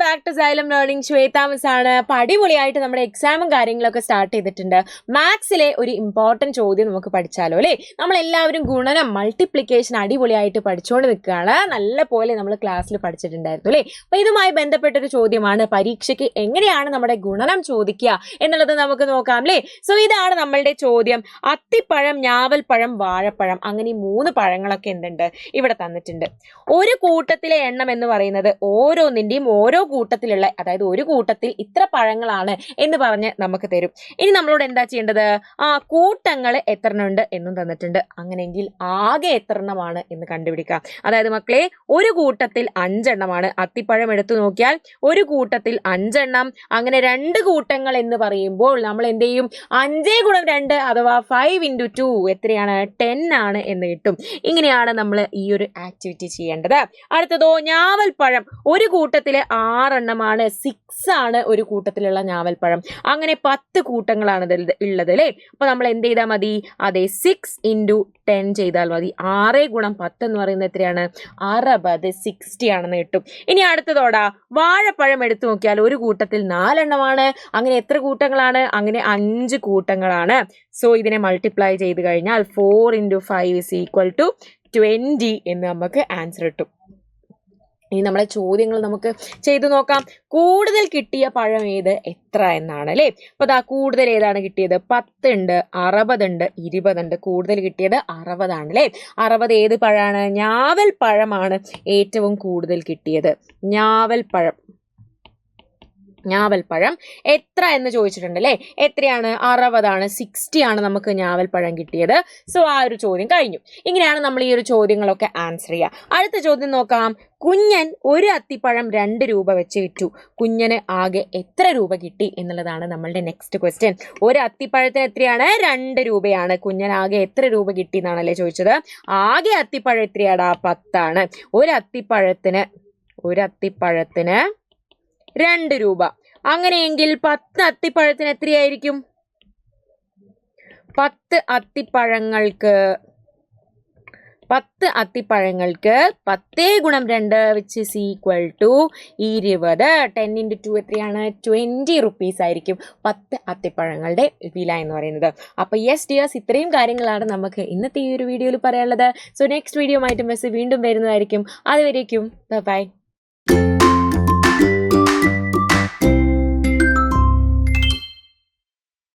Back to Xylem learning. Shweta miss ആണ്. അടിപൊളിയായിട്ട് നമ്മുടെ എക്സാമും കാര്യങ്ങളൊക്കെ സ്റ്റാർട്ട് ചെയ്തിട്ടുണ്ട്. മാത്സിലെ ഒരു ഇമ്പോർട്ടൻറ്റ് ചോദ്യം നമുക്ക് പഠിച്ചാലോ അല്ലേ? നമ്മളെല്ലാവരും ഗുണനം മൾട്ടിപ്ലിക്കേഷൻ അടിപൊളിയായിട്ട് പഠിച്ചുകൊണ്ട് നിൽക്കുകയാണ്. നല്ല പോലെ നമ്മൾ ക്ലാസ്സിൽ പഠിച്ചിട്ടുണ്ടായിരുന്നു അല്ലേ? അപ്പോൾ ഇതുമായി ബന്ധപ്പെട്ടൊരു ചോദ്യമാണ്. പരീക്ഷയ്ക്ക് എങ്ങനെയാണ് നമ്മുടെ ഗുണനം ചോദിക്കുക എന്നുള്ളത് നമുക്ക് നോക്കാം അല്ലേ? സോ ഇതാണ് നമ്മളുടെ ചോദ്യം. അത്തിപ്പഴം, ഞാവൽപ്പഴം, വാഴപ്പഴം, അങ്ങനെ 3 പഴങ്ങളൊക്കെ എന്തുണ്ട് ഇവിടെ തന്നിട്ടുണ്ട്. ഒരു കൂട്ടത്തിലെ എണ്ണം എന്ന് പറയുന്നത് ഓരോന്നിന്റെയും ഓരോ കൂട്ടത്തിലുള്ള, അതായത് ഒരു കൂട്ടത്തിൽ ഇത്ര പഴങ്ങളാണ് എന്ന് പറഞ്ഞ് നമുക്ക് തരും. ഇനി നമ്മളോട് എന്താ ചെയ്യേണ്ടത്? കൂട്ടങ്ങൾ എത്ര ഉണ്ട് എന്നും തന്നിട്ടുണ്ട്. അങ്ങനെയെങ്കിൽ ആകെ എത്ര എണ്ണമാണ് എന്ന് കണ്ടുപിടിക്കാം. അതായത് മക്കളെ, ഒരു കൂട്ടത്തിൽ 5 എണ്ണമാണ്. അത്തിപ്പഴം എടുത്തു നോക്കിയാൽ ഒരു കൂട്ടത്തിൽ 5 എണ്ണം. അങ്ങനെ 2 കൂട്ടങ്ങൾ എന്ന് പറയുമ്പോൾ നമ്മൾ എന്ത് ചെയ്യും? 5 ഗുണം 2 അഥവാ 5 into 2 എത്രയാണ്? 10 ആണ് എന്ന് കിട്ടും. ഇങ്ങനെയാണ് നമ്മൾ ഈ ഒരു ആക്ടിവിറ്റി ചെയ്യേണ്ടത്. അടുത്തതോ ഞാവൽപ്പഴം. ഒരു കൂട്ടത്തിലെ 6 എണ്ണമാണ്. 6 ആണ് ഒരു കൂട്ടത്തിലുള്ള ഞാവൽപ്പഴം. അങ്ങനെ 10 കൂട്ടങ്ങളാണ് ഉള്ളത് അല്ലേ? അപ്പൊ നമ്മൾ എന്ത് ചെയ്താൽ മതി? അതെ, 6 into 10 ചെയ്താൽ മതി. 6 ഗുണം 10 എന്ന് പറയുന്നത് എത്രയാണ്? 60, 60 ആണെന്ന് കിട്ടും. ഇനി അടുത്തതോടാ വാഴപ്പഴം എടുത്തു നോക്കിയാൽ ഒരു കൂട്ടത്തിൽ 4 എണ്ണമാണ്. അങ്ങനെ എത്ര കൂട്ടങ്ങളാണ്? അങ്ങനെ 5 കൂട്ടങ്ങളാണ്. സോ ഇതിനെ മൾട്ടിപ്ലൈ ചെയ്ത് കഴിഞ്ഞാൽ 4 into 5 is equal to 20 എന്ന് നമുക്ക് ആൻസർ കിട്ടും. ഇനി നമ്മളെ ചോദ്യങ്ങൾ നമുക്ക് ചെയ്തു നോക്കാം. കൂടുതൽ കിട്ടിയ പഴം ഏത്, എത്ര എന്നാണ് അല്ലേ? അപ്പൊ അതാ കൂടുതൽ ഏതാണ് കിട്ടിയത്? 10 ഉണ്ട്, 60 ഉണ്ട്, 20 ഉണ്ട്. കൂടുതൽ കിട്ടിയത് 60 ആണ് അല്ലേ? 60 ഏത് പഴമാണ്? ഞാവൽ പഴമാണ് ഏറ്റവും കൂടുതൽ കിട്ടിയത്. ഞാവൽപ്പഴം എത്ര എന്ന് ചോദിച്ചിട്ടുണ്ട് അല്ലേ? എത്രയാണ്? 60 ആണ്. 60 ആണ് നമുക്ക് ഞാവൽപ്പഴം കിട്ടിയത്. സോ ആ ഒരു ചോദ്യം കഴിഞ്ഞു. ഇങ്ങനെയാണ് നമ്മൾ ഈ ഒരു ചോദ്യങ്ങളൊക്കെ ആൻസർ ചെയ്യുക. അടുത്ത ചോദ്യം നോക്കാം. കുഞ്ഞൻ ഒരു അത്തിപ്പഴം 2 രൂപ വെച്ച് വിറ്റു. കുഞ്ഞന് ആകെ എത്ര രൂപ കിട്ടി എന്നുള്ളതാണ് നമ്മളുടെ നെക്സ്റ്റ് ക്വസ്റ്റ്യൻ. ഒരു അത്തിപ്പഴത്തിന് എത്രയാണ്? 2 രൂപയാണ്. കുഞ്ഞൻ ആകെ എത്ര രൂപ കിട്ടി എന്നാണല്ലേ ചോദിച്ചത്? ആകെ അത്തിപ്പഴം എത്രയാടാ? 10 ആണ്. ഒരു അത്തിപ്പഴത്തിന് 2 രൂപ. അങ്ങനെയെങ്കിൽ 10 അത്തിപ്പഴത്തിന് എത്രയായിരിക്കും? 10 അത്തിപ്പഴങ്ങൾക്ക് 10 ഗുണം 2 which is equal to 20. 10 into 2 എത്രയാണ്? 20 rupees ആയിരിക്കും 10 അത്തിപ്പഴങ്ങളുടെ വില എന്ന് പറയുന്നത്. അപ്പൊ യെസ് ഡിയേഴ്സ്, ഇത്രയും കാര്യങ്ങളാണ് നമുക്ക് ഇന്നത്തെ ഈ ഒരു വീഡിയോയിൽ പറയാനുള്ളത്. സോ നെക്സ്റ്റ് വീഡിയോ ആയിട്ട് മെസ്സ് വീണ്ടും വരുന്നതായിരിക്കും. അതുവരേക്കും ബൈ.